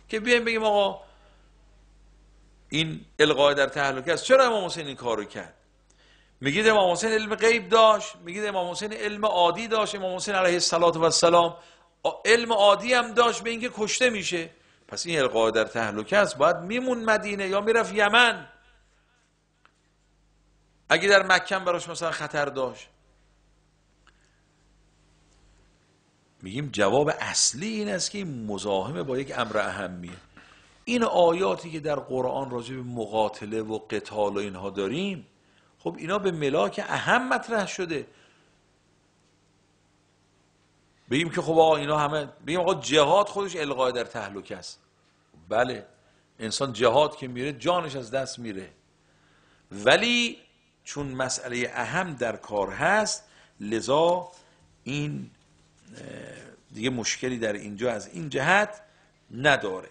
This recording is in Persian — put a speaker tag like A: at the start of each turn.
A: که بیایم بگیم آقا این القاء در تهلکه است. چرا امام حسین این کارو کرد؟ میگید امام حسین علم غیب داشت، میگید امام حسین علم عادی داشت. امام حسین علیه السلام علم عادی هم داشت به اینکه کشته میشه. پس این القاء در تهلکه است، باید میمون مدینه یا میرفت یمن اگه در مکه براش مثلا خطر داشت. میگیم جواب اصلی این است که این مزاحمه با یک امر اهمیه. این آیاتی که در قرآن راجع به مقاتله و قتال و اینها داریم، خب اینا به ملاک اهم مطرح شده. بگیم که خب آقا اینا همه، بگیم آقا جهاد خودش القاء در تهلکه است. بله، انسان جهاد که میره جانش از دست میره، ولی چون مسئله اهم در کار هست لذا این دیگه مشکلی در اینجا از این جهت نداره.